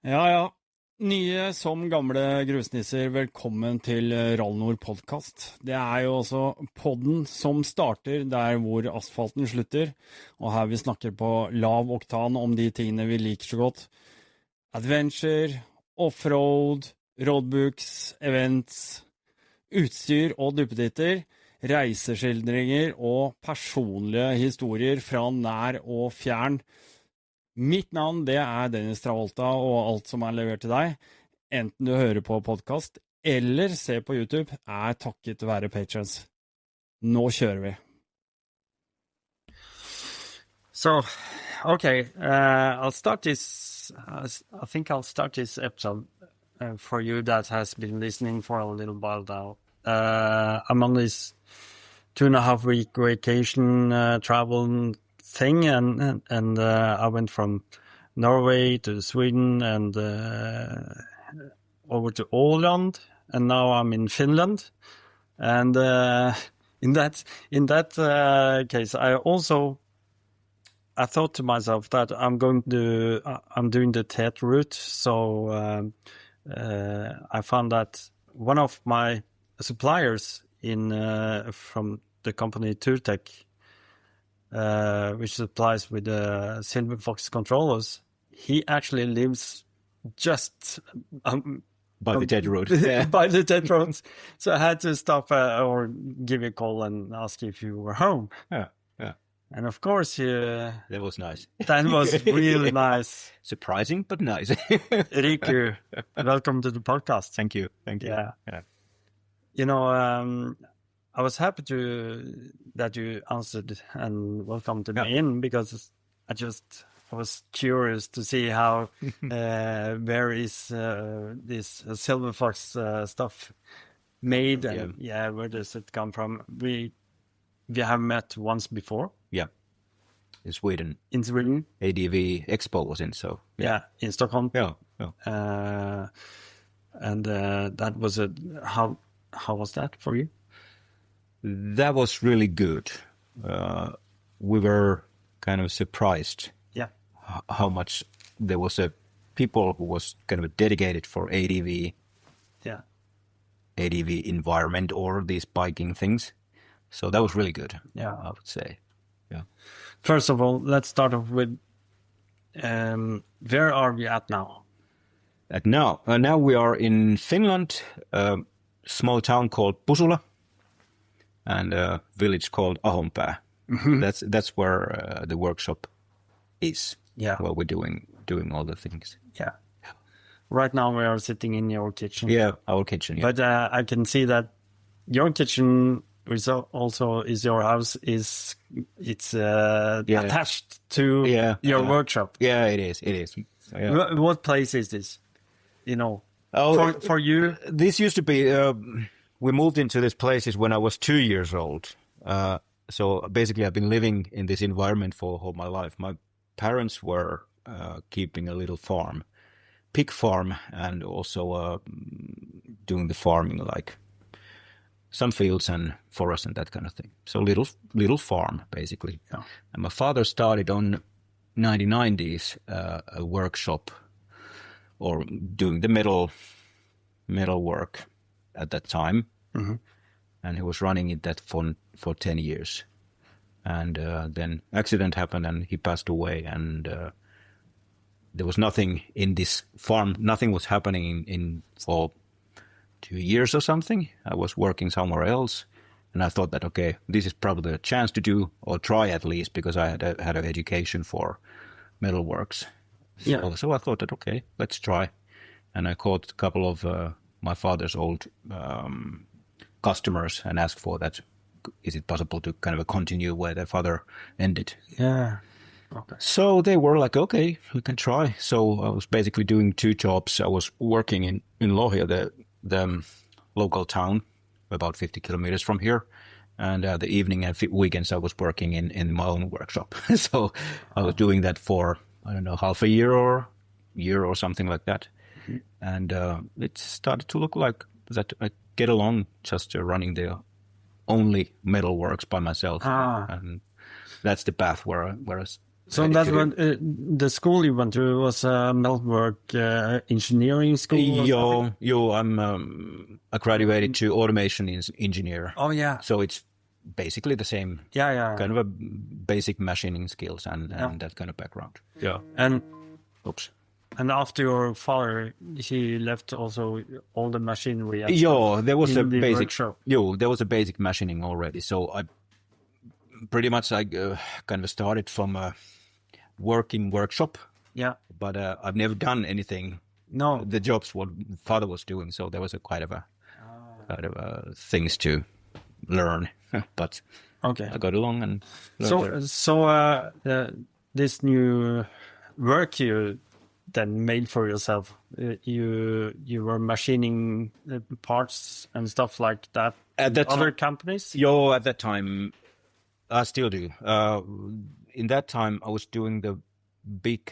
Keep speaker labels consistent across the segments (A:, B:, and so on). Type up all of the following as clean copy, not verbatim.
A: Ja, ja. Nye som gamle grusnisser, velkommen til Rallnord podcast. Det er jo også podden som starter der hvor asfalten slutter, og her vi snakker på lav oktan om de tingene vi liker så godt. Adventure, offroad, roadbooks, events, utstyr og duppeditter, reiseskildringer og personlige historier fra nær og fjern. Mitt navn, det er Dennis Travolta, og alt som er levert til deg, enten du hører på podcast eller ser på YouTube, er takket være patrons. Nå kjører vi.
B: So, okay, I'll start this, I think I'll start this episode for you that has been listening for a little while now. I'm on this 2.5 week vacation travel thing, and I went from Norway to Sweden and over to Åland, and now I'm in Finland. And in that case, I thought to myself that I'm doing the TED route, so I found that one of my suppliers from the company Turtech, which supplies with the SilverFox controllers, he actually lives just
C: by the dead road.
B: By the dead roads. So I had to stop or give you a call and ask if you were home.
C: Yeah.
B: And of course,
C: that was nice.
B: That was really nice.
C: Surprising, but nice.
B: Riku, welcome to the podcast.
C: Thank you.
B: Yeah. You know, I was happy that you answered and welcomed me in, because I was curious to see how where is this SilverFox stuff made, and where does it come from? We have met once before.
C: Yeah, in Sweden.
B: In Sweden,
C: ADV Expo was in, so
B: yeah, in Stockholm.
C: Yeah.
B: And that was how was that for you?
C: That was really good. We were kind of surprised how much there was a people who was kind of dedicated for ADV environment or these biking things. So that was really good, I would say. Yeah.
B: First of all, let's start off with where are we at now?
C: Now we are in Finland, a small town called Pusula, and a village called Ahonpää. Mm-hmm. That's where the workshop is.
B: Yeah,
C: where we're doing all the things.
B: Yeah. Right now we are sitting in your kitchen.
C: Yeah, our kitchen. Yeah.
B: But I can see that your kitchen, which also is your house, it's attached to your workshop.
C: Yeah, it is. Yeah.
B: What place is this? You know, for you,
C: this used to be. We moved into this place when I was 2 years old. So basically, I've been living in this environment for all my life. My parents were keeping a little farm, pig farm, and also doing the farming, like some fields and forest and that kind of thing. So little farm, basically.
B: Yeah.
C: And my father started on 1990s a workshop, or doing the metal work at that time.
B: Mm-hmm.
C: And he was running it that for 10 years. And then accident happened and he passed away, and there was nothing in this farm. Nothing was happening in for 2 years or something. I was working somewhere else, and I thought that, okay, this is probably a chance to do, or try at least, because I had an education for metalworks. So I thought that, okay, let's try. And I called a couple of my father's old customers and asked for that. Is it possible to kind of continue where their father ended?
B: Yeah. Okay.
C: So they were like, okay, we can try. So I was basically doing 2 jobs. I was working in Lohja, the local town, about 50 kilometers from here. And the evening and weekends I was working in my own workshop. So I was doing that for, I don't know, half a year or something like that. Mm-hmm. And it started to look like that I get along just running the only metalworks by myself. And that's the path where I
B: So that one, the school you went to was a metalwork engineering school?
C: I graduated to automation engineer.
B: Oh, yeah.
C: So it's basically the same kind of a basic machining skills and that kind of background. Yeah.
B: And after your father, he left also all the machinery.
C: There was a basic
B: workshop.
C: There was a basic machining already. So I pretty much kind of started from a working workshop.
B: Yeah.
C: But I've never done anything.
B: No.
C: The jobs what father was doing. So there was a kind of things to learn. But
B: okay,
C: I got along and learned.
B: So this new work you then made for yourself, you were machining parts and stuff like that
C: at that
B: other companies?
C: At that time, I still do. In that time, I was doing the big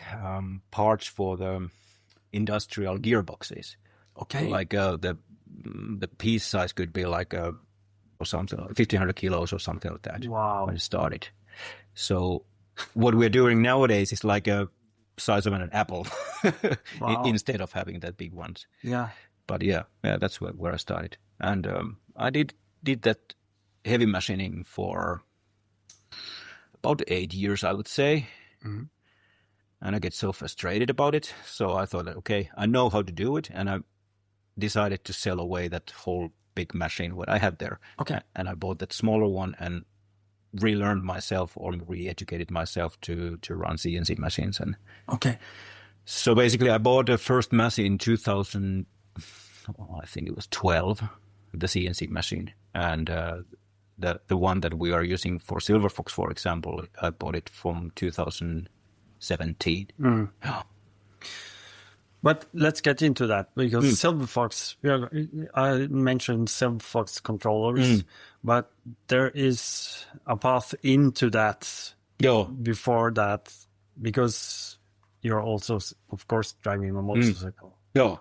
C: parts for the industrial gearboxes.
B: Okay,
C: like the piece size could be like or something, 1,500 kilos or something like that.
B: Wow!
C: When it started. So what we're doing nowadays is like a size of an apple instead of having that big ones.
B: Yeah.
C: But that's where I started, and I did that heavy machining for about 8 years, I would say.
B: Mm-hmm.
C: And I get so frustrated about it, so I thought that okay, I know how to do it, and I decided to sell away that whole big machine what I had there.
B: Okay.
C: And I bought that smaller one and relearned myself or re-educated myself to run CNC machines. And
B: okay.
C: So basically I bought the first machine in 2000, I think it was 12, the CNC machine. And the one that we are using for SilverFox, for example, I bought it from 2017.
B: Mm.
C: Yeah.
B: But let's get into that, because SilverFox, I mentioned SilverFox controllers, but there is a path into that before that, because you're also, of course, driving a motorcycle.
C: Yeah.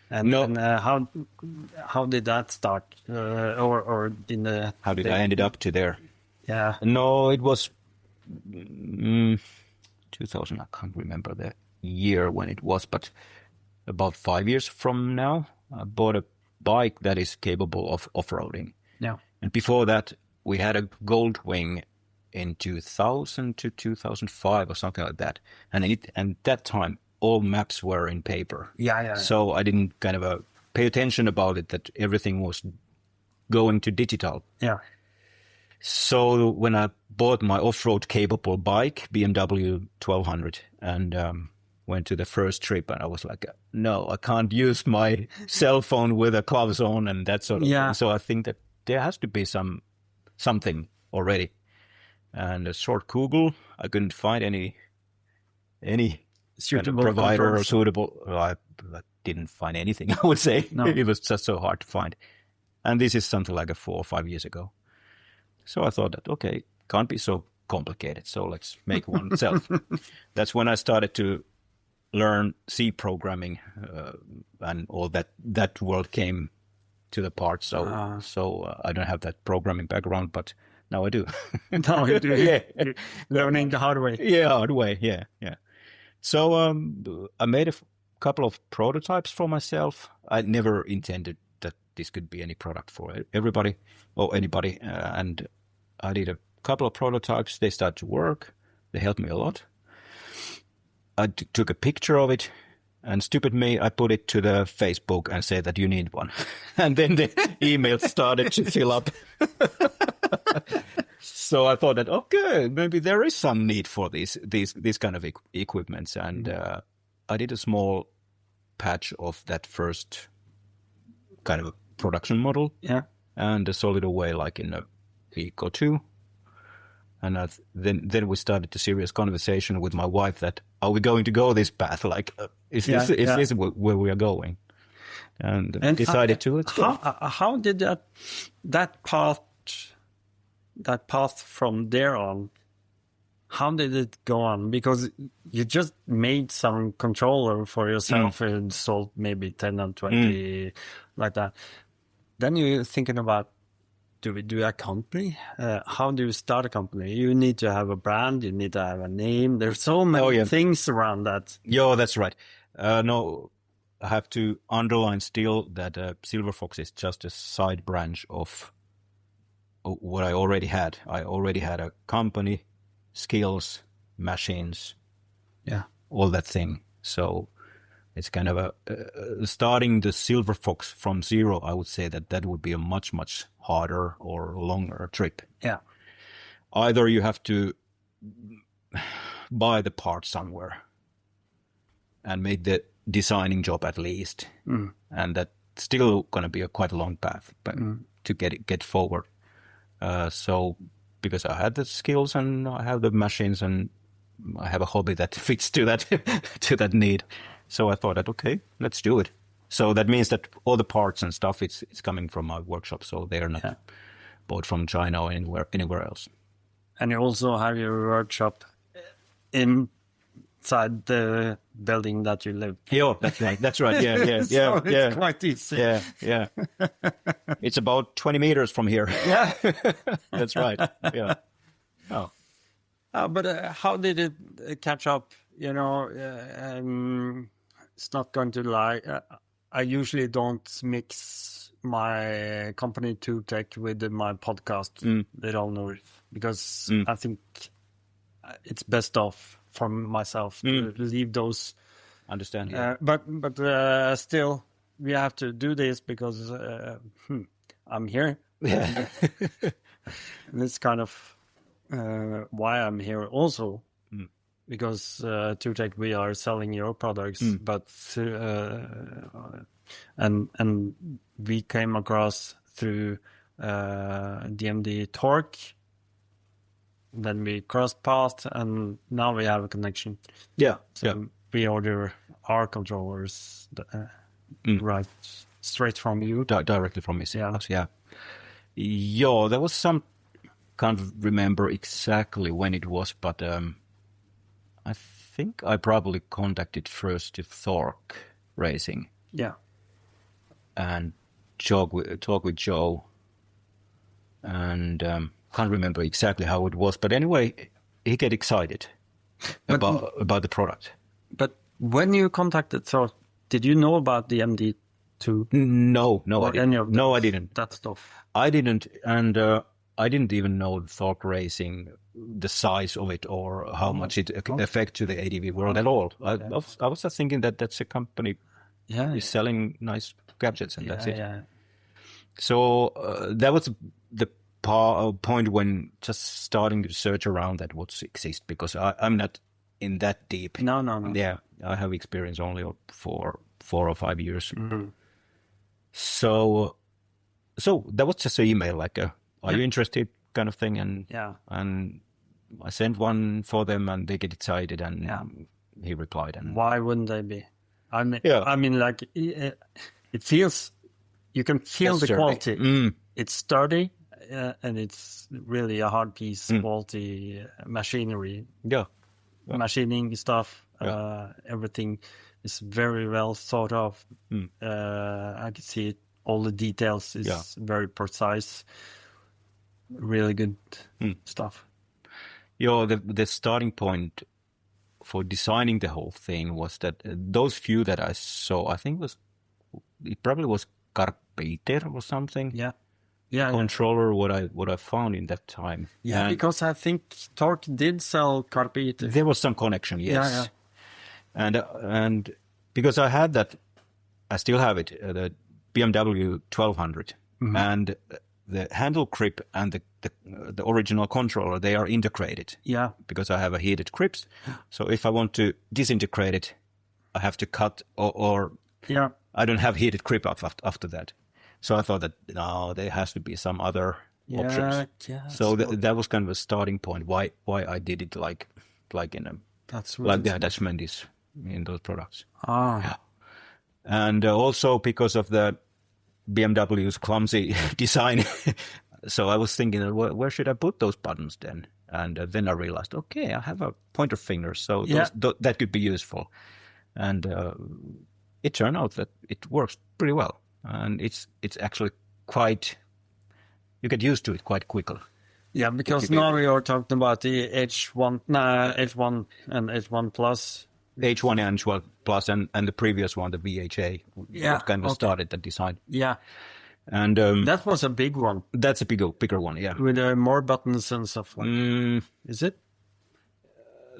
B: And how did that start? Or in the...
C: How did I ended up to there?
B: Yeah.
C: No, it was 2000, I can't remember the year when it was, but about 5 years from now, I bought a bike that is capable of off-roading.
B: Yeah.
C: And before that, we had a Goldwing in 2000 to 2005 or something like that. And that time, all maps were in paper.
B: Yeah.
C: So I didn't kind of pay attention about it, that everything was going to digital.
B: Yeah.
C: So when I bought my off-road capable bike, BMW 1200, and went to the first trip, and I was like, no, I can't use my cell phone with a gloves on and that sort of thing. So I think that there has to be something already. And a short Google, I couldn't find any
B: suitable
C: kind of provider
B: controls.
C: or suitable. I didn't find anything, I would say.
B: No.
C: It was just so hard to find. And this is something like 4 or 5 years ago. So I thought that, okay, can't be so complicated, so let's make one self. That's when I started to learn C programming, and all that world came to the part. So I don't have that programming background, but now I do.
B: Now you do.
C: Yeah.
B: Learning the hard way.
C: Yeah, hard way. Yeah. So I made a couple of prototypes for myself. I never intended that this could be any product for everybody or anybody. And I did a couple of prototypes. They started to work. They helped me a lot. I took a picture of it, and stupid me, I put it to the Facebook and said that you need one. And then the emails started to fill up. So I thought that, okay, maybe there is some need for these kind of equipments. And I did a small patch of that first kind of production model.
B: Yeah.
C: And sold it away like in a week or two. And then we started a serious conversation with my wife that, are we going to go this path? Like, is this where we are going? And decided to. Let's go.
B: How did that path from there on, how did it go on? Because you just made some controller for yourself and sold maybe 10 or 20 like that. Then you're thinking about, do we do a company? How do you start a company? You need to have a brand. You need to have a name. There's so many things around that.
C: Yeah, that's right. No, I have to underline still that SilverFox is just a side branch of what I already had. I already had a company, skills, machines, all that thing. So it's kind of a starting the SilverFox from zero. I would say that would be a much, much harder or longer trip.
B: Yeah.
C: Either you have to buy the part somewhere and make the designing job at least, and that's still going to be quite a long path, but to get forward. So because I had the skills and I have the machines and I have a hobby that fits to that to that need. So I thought that, okay, let's do it. So that means that all the parts and stuff, it's coming from my workshop. So they are not bought from China or anywhere else.
B: And you also have your workshop inside the building that you live.
C: Yeah, that's right. That's right. Yeah.
B: So it's quite easy.
C: Yeah. It's about 20 meters from here.
B: Yeah.
C: That's right. Yeah. Oh.
B: But how did it catch up? You know, it's not going to lie. I usually don't mix my company TwoTech with my podcast, They Don't Know, because I think it's best off for myself to leave those.
C: Understand.
B: But still, we have to do this because I'm here.
C: Yeah.
B: And it's kind of why I'm here also. Because TwoTech, we are selling your products, but and we came across through DMD Torque. Then we crossed paths, and now we have a connection.
C: Yeah.
B: So we order our controllers right straight from you,
C: directly from me. Yeah. There was some. Can't remember exactly when it was, but. I think I probably contacted first to Torque Racing.
B: Yeah.
C: And talk with Joe. And can't remember exactly how it was. But anyway, he get excited about the product.
B: But when you contacted Torque, did you know about the MD2?
C: No, I didn't. No, I didn't.
B: That stuff.
C: I didn't. And I didn't even know Torque Racing, the size of it or how much it affects to the ADV world at all. I was just thinking that that's a company is selling nice gadgets and that's it. Yeah. So that was the point when just starting to search around that what exists, because I'm not in that deep.
B: No.
C: Yeah, I have experience only for 4 or 5 years. So that was just an email like are you interested kind of thing, and I sent one for them and they get excited and he replied. And
B: why wouldn't they be? I mean, like it feels, you can feel the quality. It's sturdy and it's really a hard piece, quality machinery. Machining stuff, everything is very well thought of. I can see it. All the details is very precise. Really good stuff.
C: The starting point for designing the whole thing was that those few that I saw, I think it probably was Carpeter or something. Controller. What I found in that time.
B: Because I think Torque did sell Carpeter.
C: There was some connection, yes. And because I had that, I still have it, the BMW 1200, and the handle grip and the original controller, they are integrated.
B: Yeah.
C: Because I have a heated grips. So if I want to disintegrate it, I have to cut or I don't have heated grip after that. So I thought that there has to be some other options.
B: Yeah.
C: So that was kind of a starting point why I did it like in a like the attachment is in those products. And also because of the BMW's clumsy design. So I was thinking, where should I put those buttons then? And then I realized, okay, I have a pointer finger, so that could be useful. And it turned out that it works pretty well. And it's actually quite you get used to it quite quickly.
B: Yeah, because now you're talking about the H1 and H1 Plus.
C: H1 and H1 Plus and the previous one, the VHA, what kind of started the design.
B: Yeah.
C: And
B: that was a big one.
C: That's a bigger one, yeah.
B: With more buttons and stuff like that. Is it?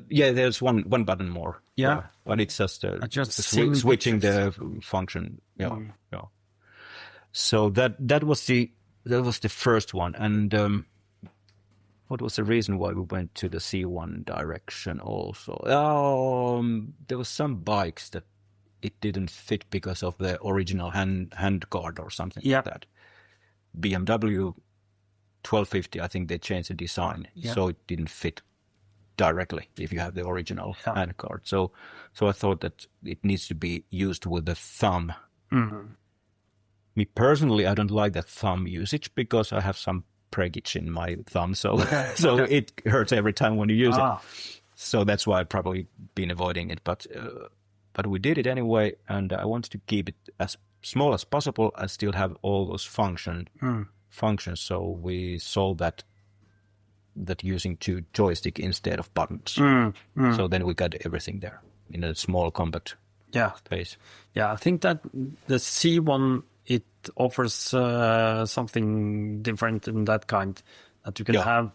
C: Yeah, there's one button more.
B: Yeah.
C: But it's just,
B: pictures.
C: switching the function. Yeah. Yeah. So that was the first one. And what was the reason why we went to the C1 direction also? There was some bikes that it didn't fit because of the original hand guard or something like that. BMW 1250, I think they changed the design, so it didn't fit directly if you have the original hand guard. So I thought that it needs to be used with the thumb.
B: Mm-hmm.
C: Me personally, I don't like that thumb usage because I have some breakage in my thumb, so it hurts every time when you use it. So that's why I've probably been avoiding it. But we did it anyway, and I wanted to keep it as small as possible and still have all those functions. So we solved that using 2 joystick instead of buttons. So then we got everything there in a small compact space.
B: Yeah, I think that the C1, it offers something different in that kind, that you can have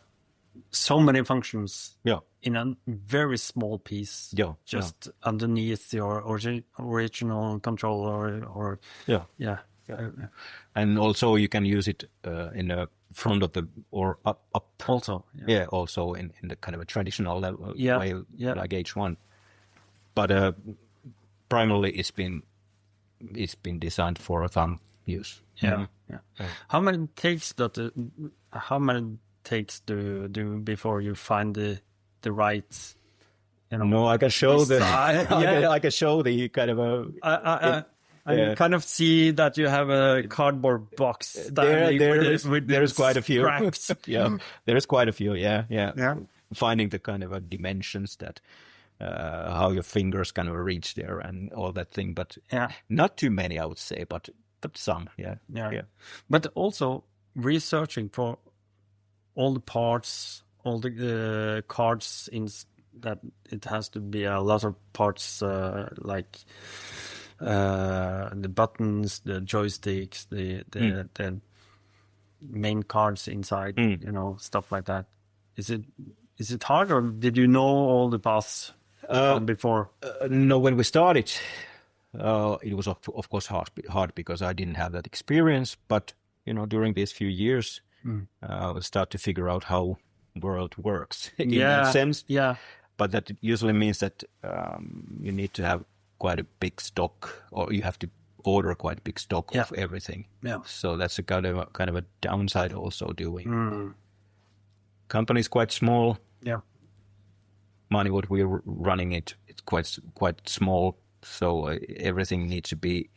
B: so many functions in a very small piece, just underneath your original controller
C: and also you can use it in the front of the or up
B: also
C: also in the kind of a traditional level way like H1, but primarily it's been designed for a thumb use.
B: How many takes do before you find the right,
C: No, I can show I can show the kind of
B: I kind of see that you have a cardboard box.
C: There's quite a few. There's quite a few.
B: Yeah.
C: Finding the kind of dimensions that how your fingers kind of reach there and all that thing, but not too many, I would say, but some. Yeah.
B: But also researching for all the parts, all the cards in that it has to be a lot of parts, like the buttons, the joysticks, the main cards inside, stuff like that. Is it hard, or did you know all the paths before?
C: No, when we started, it was of course hard because I didn't have that experience. But during these few years, I start to figure out how world works in that sense. Yeah. But that usually means that you need to have quite a big stock, or you have to order quite a big stock of everything. Yeah. So that's a kind of a downside also doing. Company is quite small. Yeah. Money what we're running it's quite small. So everything needs to be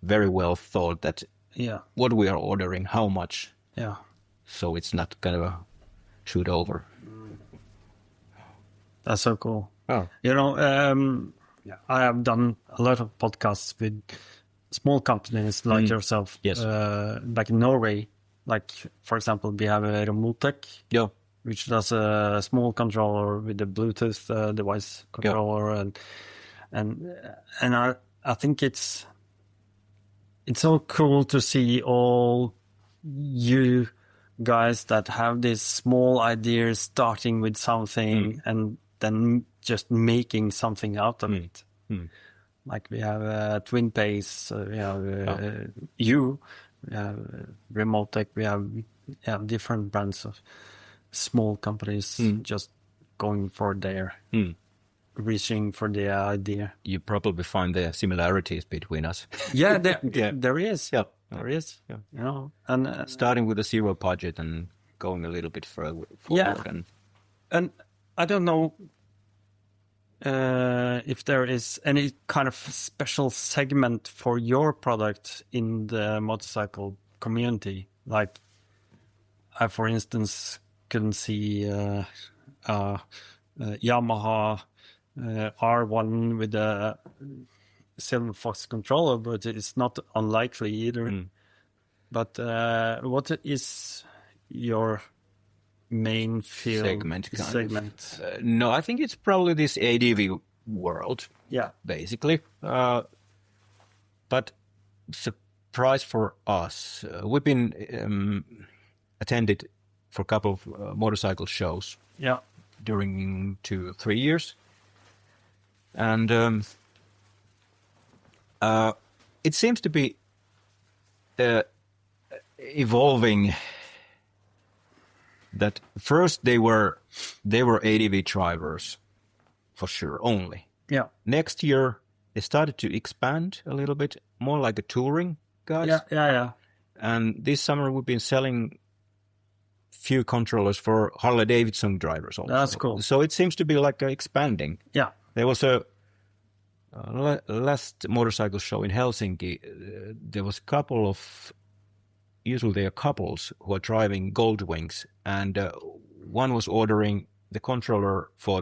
C: very well thought that what we are ordering, how much. Yeah. So it's not kind of a shoot over.
B: That's so cool. Oh. I have done a lot of podcasts with small companies like yourself. Yes. Back in Norway, like for example, we have a Møtet, which does a small controller with a Bluetooth device controller, and I think it's so cool to see all you guys that have these small ideas starting with something and then just making something out of it. Like we have Twin Pace, we have we have Remotech, we have different brands of small companies just going for their reaching for the idea.
C: You probably find the similarities between us.
B: Yeah, there is. Yeah, there is. Yeah. And
C: starting with a zero budget and going a little bit further forward.
B: And I don't know if there is any kind of special segment for your product in the motorcycle community. Like, I, for instance, can see Yamaha R1 with a SilverFox controller, but it's not unlikely either But what is your main field
C: segment? No, I think it's probably this ADV world.
B: Yeah,
C: basically. But surprise for us, we've been attended for a couple of motorcycle shows.
B: Yeah,
C: during 2-3 years, and it seems to be evolving. That first they were ADV drivers for sure only.
B: Yeah.
C: Next year they started to expand a little bit more like a touring guys.
B: Yeah.
C: And this summer we've been selling few controllers for Harley Davidson drivers also.
B: That's cool.
C: So it seems to be like expanding.
B: Yeah.
C: There was a last motorcycle show in Helsinki. There was a couple of, usually they are couples who are driving Gold Wings, and one was ordering the controller for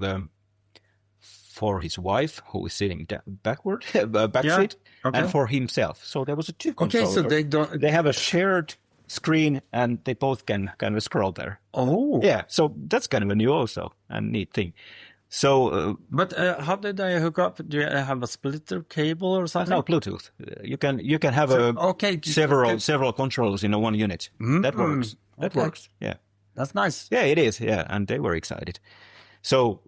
C: his wife, who is sitting back seat, and for himself. So there was a two controllers.
B: Okay, so
C: they have a shared screen, and they both can kind of scroll there.
B: Oh,
C: yeah. So that's kind of a new also and neat thing. So,
B: but how did they hook up? Do you have a splitter cable or something?
C: No, Bluetooth. You can have several controllers in one unit. That works. That works. Yeah,
B: that's nice.
C: Yeah, it is. Yeah, and they were excited. So,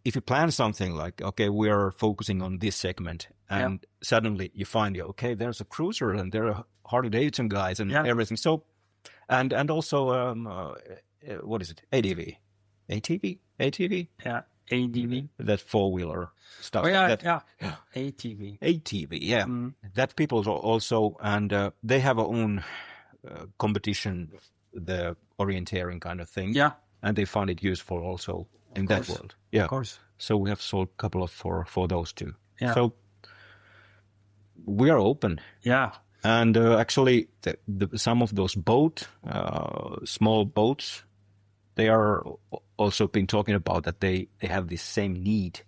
C: if you plan something like, okay, we are focusing on this segment, and suddenly you find, okay, there's a cruiser and there are Harley Davidson guys and everything. So, and also, what is it? ATV.
B: Yeah, ADV.
C: That four-wheeler stuff.
B: Oh, yeah. ATV,
C: yeah. That people also, and they have their own competition, the orienteering kind of thing.
B: Yeah.
C: And they find it useful also in that world. Yeah.
B: Of course.
C: So we have sold a couple of for those two.
B: Yeah.
C: So we are open.
B: Yeah.
C: And actually, some of those small boats, they are also been talking about that they have this same need.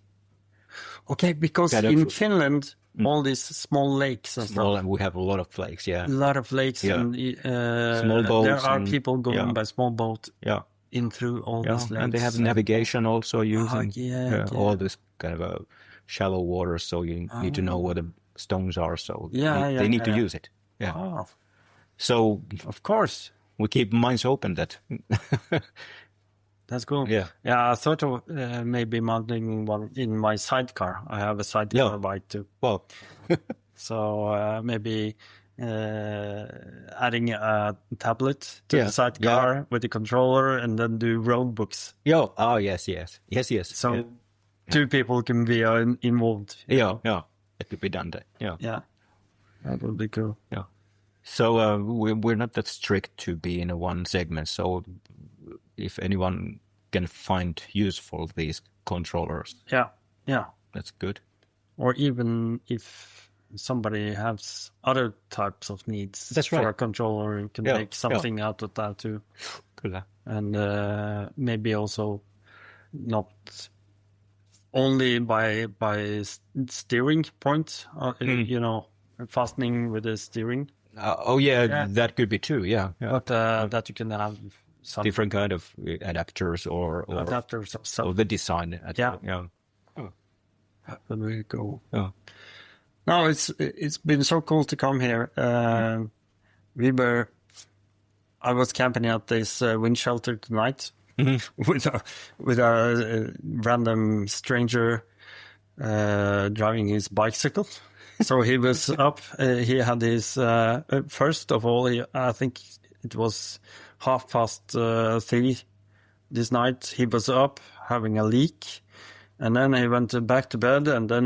B: Okay, because in Finland, all these small lakes and stuff.
C: And we have a lot of lakes, yeah.
B: A lot of lakes and
C: small boats.
B: There are people going by small boat in through all these lakes.
C: And they have navigation also using all this kind of shallow water, so you need to know where the stones are, so they need to use it. Yeah.
B: Oh.
C: So,
B: of course,
C: we keep minds open that...
B: That's cool.
C: Yeah.
B: I thought of maybe mounting one in my sidecar. I have a sidecar bike too.
C: Well,
B: so maybe adding a tablet to the sidecar with the controller, and then do road books.
C: Oh, yes.
B: So two people can be involved.
C: Yeah, it could be done.
B: Yeah, that would be cool.
C: Yeah. So we're not that strict to be in one segment. So if anyone can find useful these controllers, that's good.
B: Or even if somebody has other types of needs for a controller, you can make something out of that too.
C: Cool.
B: And maybe also not only by steering point, fastening with the steering.
C: That could be too. Yeah.
B: But that you can have some
C: different kind of adapters or
B: adapters of stuff.
C: Or the design.
B: Very cool.
C: Yeah.
B: No, it's been so cool to come here. I was camping at this wind shelter tonight with a random stranger driving his bicycle. So he was up. He had his first of all. I think it was 3:30 this night. He was up having a leak, and then he went back to bed. And then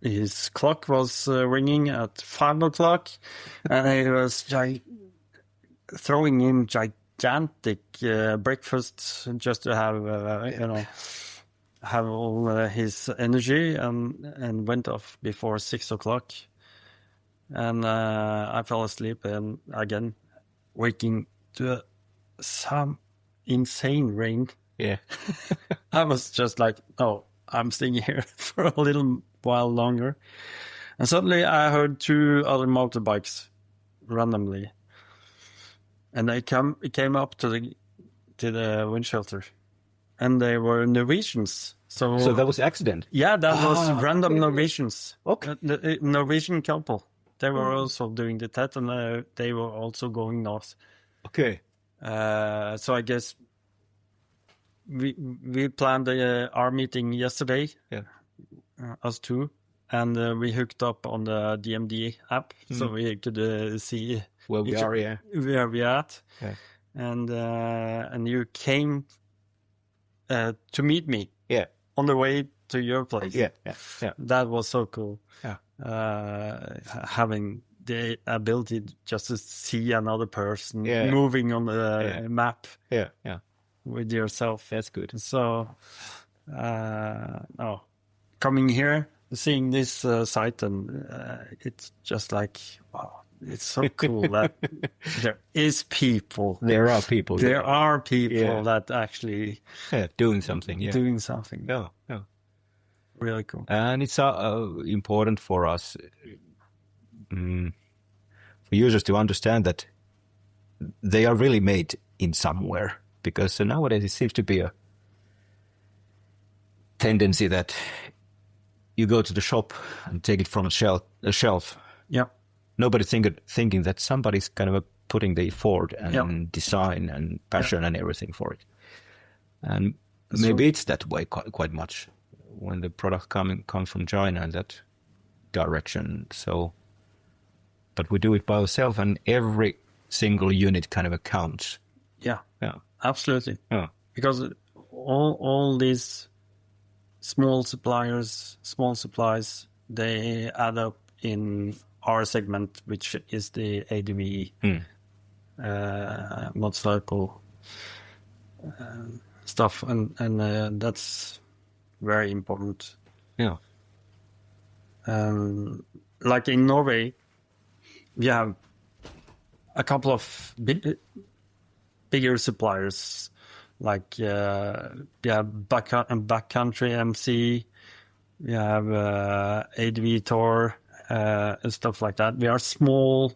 B: his clock was ringing at 5:00, and he was throwing in gigantic breakfast just to have have all his energy, and went off before 6:00, and I fell asleep, and again waking to some insane rain.
C: Yeah.
B: I was just like, I'm staying here for a little while longer, and suddenly I heard two other motorbikes randomly, and they came up to the wind shelter, and they were Norwegians. So
C: that was accident.
B: Yeah, that was random Norwegians.
C: Okay.
B: The Norwegian couple. They were also doing the TED, and they were also going north.
C: Okay.
B: So I guess we planned our meeting yesterday.
C: Yeah.
B: Us two, and we hooked up on the DMD app, so we could see
C: Where we are, yeah.
B: where we are at.
C: Yeah.
B: And you came to meet me.
C: Yeah.
B: On the way to your place.
C: Yeah.
B: That was so cool.
C: Yeah.
B: Having the ability just to see another person
C: Yeah.
B: moving on the map
C: Yeah.
B: with yourself.
C: That's good.
B: So, coming here, seeing this site, and it's just like, wow, it's so cool that there is people.
C: There are people.
B: There are people
C: Yeah.
B: that actually
C: doing something. Yeah.
B: doing something.
C: Yeah.
B: Really cool.
C: And it's important for us, for users to understand that they are really made in somewhere, because nowadays it seems to be a tendency that you go to the shop and take it from a shelf.
B: Yeah.
C: Nobody thinking that somebody's kind of putting the effort and design and passion and everything for it. And maybe it's that way quite much when the product comes from China in that direction. So, but we do it by ourselves, and every single unit kind of counts.
B: Yeah.
C: Yeah.
B: Absolutely.
C: Yeah.
B: Because all these small supplies, they add up in our segment, which is the ADV motorcycle stuff, and that's very important.
C: Yeah.
B: Like in Norway, we have a couple of bigger suppliers, like we have Backcountry MC, we have ADV Torque, and stuff like that. We are small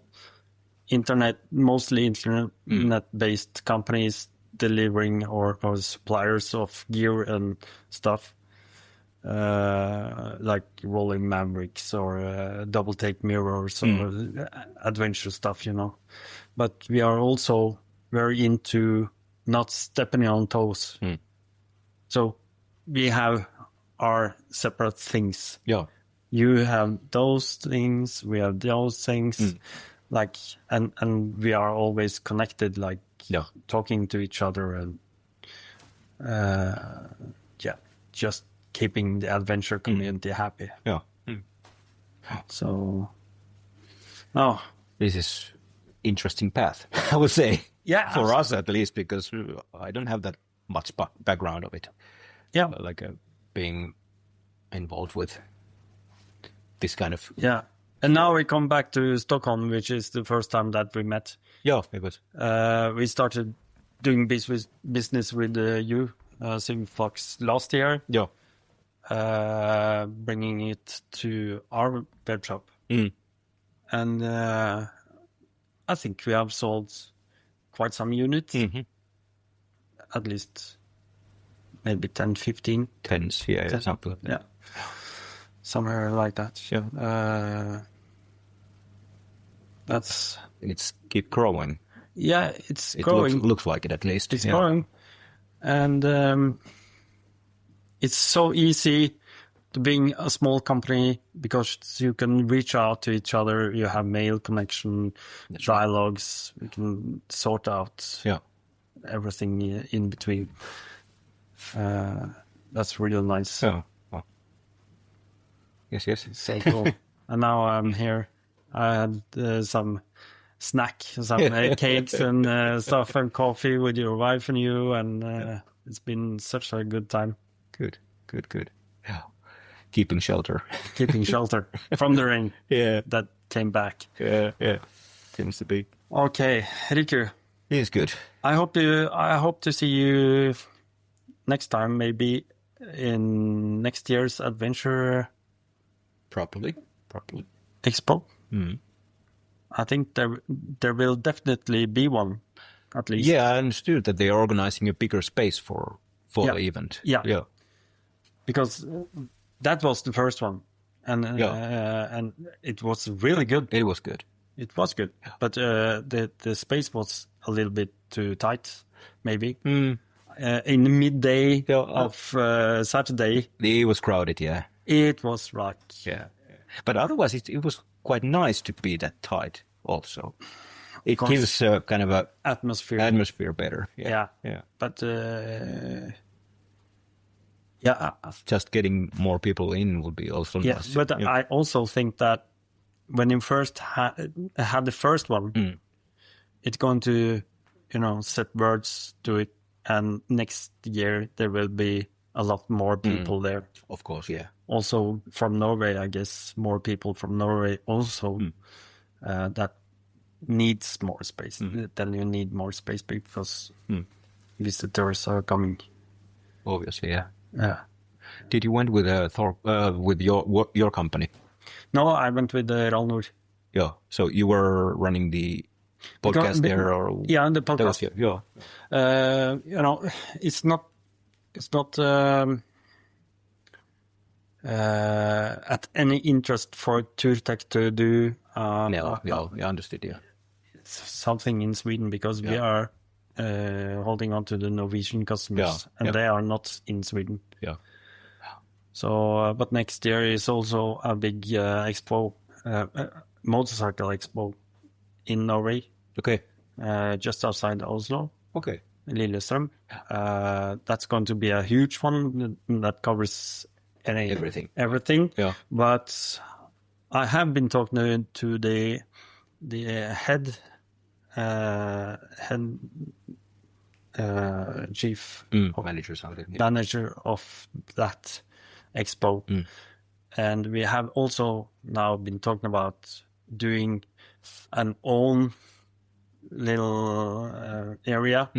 B: mostly internet-based companies delivering or suppliers of gear and stuff, like rolling Mavericks or double take mirrors or adventure stuff, But we are also very into not stepping on toes. So we have our separate things.
C: Yeah.
B: You have those things, we have those things, like, and we are always connected, like talking to each other, and just keeping the adventure community happy.
C: Yeah.
B: So,
C: this is interesting path, I would say.
B: Yeah,
C: for us at least, because I don't have that much background of it.
B: Yeah,
C: like being involved with this kind of.
B: Yeah, and now we come back to Stockholm, which is the first time that we met.
C: Yeah, it was.
B: We started doing business with you, SilverFox, last year.
C: Yeah.
B: Bringing it to our web shop. And I think we have sold quite some units. At least maybe 10, 15.
C: Tens, yeah, something like that.
B: Yeah. Somewhere like that.
C: Yeah. It's keep growing.
B: Yeah, it's growing.
C: Looks like it, at least.
B: It's growing. And it's so easy to being a small company because you can reach out to each other. You have mail connection, dialogues. You can sort out everything in between. That's really nice.
C: Yeah. Oh. Yes.
B: So cool. And now I'm here. I had some snack, some cakes and stuff, and coffee with your wife and you, and it's been such a good time.
C: Good. Yeah. Keeping shelter
B: from the rain.
C: Yeah.
B: That came back.
C: Yeah. Seems to be.
B: Okay, Riku.
C: It's good.
B: I hope to see you next time, maybe in next year's Adventure
C: Properly.
B: Expo. I think there will definitely be one, at least.
C: Yeah, I understood that they are organizing a bigger space for the event.
B: Yeah. Because that was the first one, and it was really good.
C: It was good.
B: It was good, but the space was a little bit too tight, maybe. In the midday of Saturday.
C: It was crowded, yeah.
B: It was right.
C: Yeah. But otherwise, it was quite nice to be that tight also. It gives kind of a atmosphere better.
B: Yeah. But
C: just getting more people in would be also nice.
B: But I also think that when you first had the first one, it's going to, set words to it. And next year there will be a lot more people there.
C: Of course, yeah.
B: Also from Norway, I guess, more people from Norway also that needs more space. Then you need more space because visitors are coming.
C: Obviously, yeah.
B: Yeah.
C: Did you went with with your company?
B: No, I went with Ralnor.
C: Yeah. So you were running the podcast there, or
B: the podcast. It's not at any interest for Turtech to do.
C: I understood. Yeah.
B: Something in Sweden because we are holding on to the Norwegian customers, and they are not in Sweden.
C: Yeah.
B: So, but next year is also a big expo, motorcycle expo in Norway.
C: Okay.
B: Just outside Oslo.
C: Okay.
B: Lillestrøm. That's going to be a huge one that covers everything.
C: Yeah.
B: But I have been talking to the head chief manager of that expo, and we have also now been talking about doing an own little area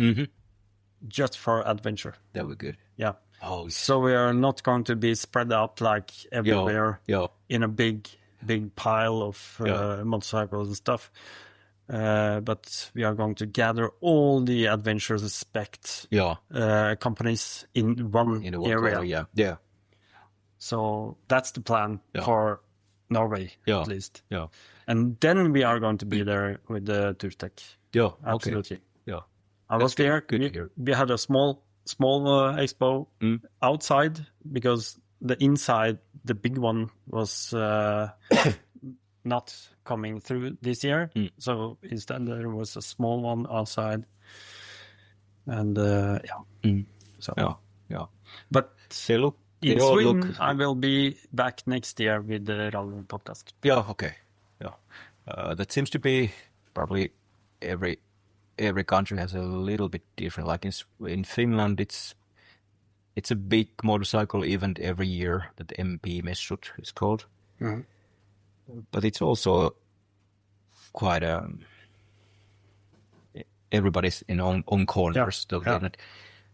B: just for adventure.
C: That would be good.
B: Yeah.
C: Oh,
B: so we are not going to be spread out like everywhere in a big pile of motorcycles and stuff. But we are going to gather all the adventure spec companies in one area.
C: Yeah.
B: So that's the plan for Norway, at least.
C: Yeah.
B: And then we are going to be there with the Turtech.
C: Yeah,
B: absolutely.
C: Okay. Yeah,
B: I was there.
C: Good.
B: We had a small expo outside because the inside, the big one, was not coming through this year. So instead there was a small one outside, and So but in Sweden, I will be back next year with the Ralnor podcast.
C: Yeah. Okay. Yeah. That seems to be probably every country has a little bit different. Like in Finland, it's a big motorcycle event every year that the MP Messut is called. But it's also quite everybody's in own corners,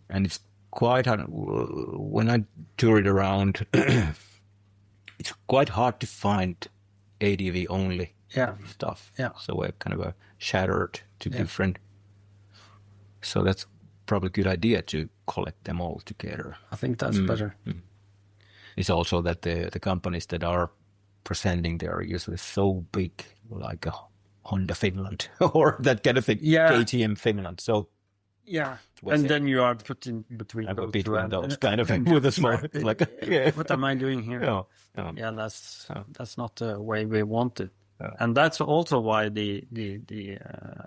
C: and it's quite hard. When I tour it around, it's quite hard to find ADV only stuff.
B: Yeah.
C: So we're kind of shattered to different. So that's probably a good idea to collect them all together.
B: I think that's better.
C: It's also that the companies that are presenting there are usually so big, like a Honda Finland or that kind of thing.
B: Yeah.
C: KTM Finland. So
B: and then you are put in between
C: those kind of things with a small like
B: what am I doing here? That's not the way we want it. And that's also why the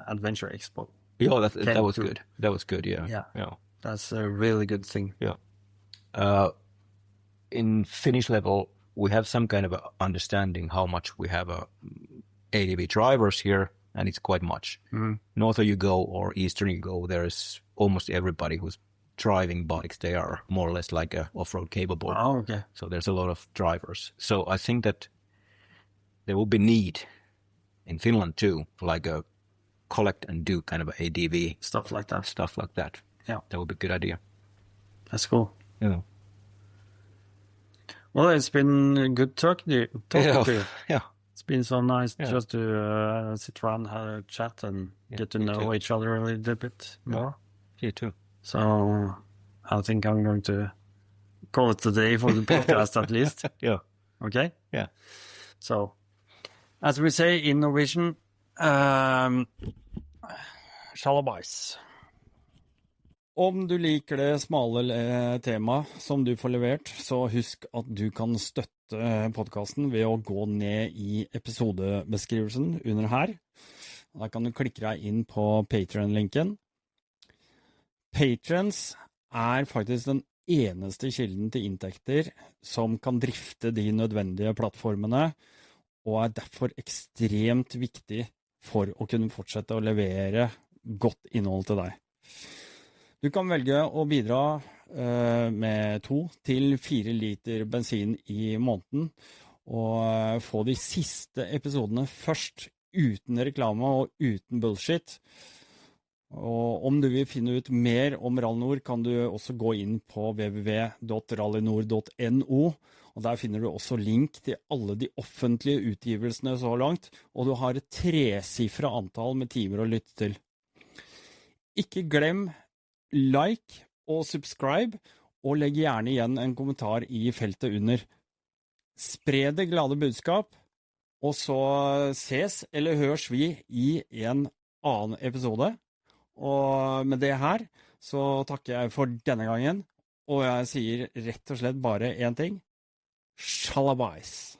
B: Adventure Expo.
C: Yeah, that was good. That was good. Yeah.
B: That's a really good thing.
C: Yeah. In Finnish level, we have some kind of a understanding how much we have ADV drivers here, and it's quite much. Norther you go or eastern you go, there's almost everybody who's driving bikes. They are more or less like a off-road capable.
B: Oh, okay.
C: So there's a lot of drivers. So I think that there will be need in Finland too, like a collect and do kind of ADV
B: stuff like that. Yeah,
C: that would be a good idea.
B: That's cool.
C: Yeah.
B: Well, it's been good talking to you.
C: Yeah.
B: It's been so nice
C: Yeah.
B: just to sit around, have a chat, and get to
C: me
B: know
C: too.
B: each other a little bit more.
C: You too.
B: So I think I'm going to call it today for the podcast at least.
C: Yeah.
B: Okay?
C: Yeah.
B: So, as we say in Norwegian, shalabais.
A: Om du liker det smale temaet som du får levert, så husk at du kan støtte podcasten ved å gå ned i episodebeskrivelsen under her. Da kan du klikke deg inn på Patreon-linken. Patrons faktisk den eneste kilden til inntekter som kan drifte de nødvendige plattformene, og derfor ekstremt viktig for å kunne fortsette å levere godt innhold til deg. Du kan velge å bidra med 2 til 4 liter bensin i måneden, og få de siste episodene først, uten reklame og uten bullshit. Og om du vil finne ut mer om Rallynor, kan du også gå inn på www.rallynor.no, og der finner du også link til alle de offentlige utgivelsene så langt, og du har et 3-siffret antall med timer å lytte til. Ikke glem like og subscribe, og legg gjerne igjen en kommentar i feltet under. Spre det glade budskap, og så ses eller hørs vi i en annen episode. Og med det her så takker jeg for denne gangen, og jeg sier rett og slett bare en ting. Shalabais!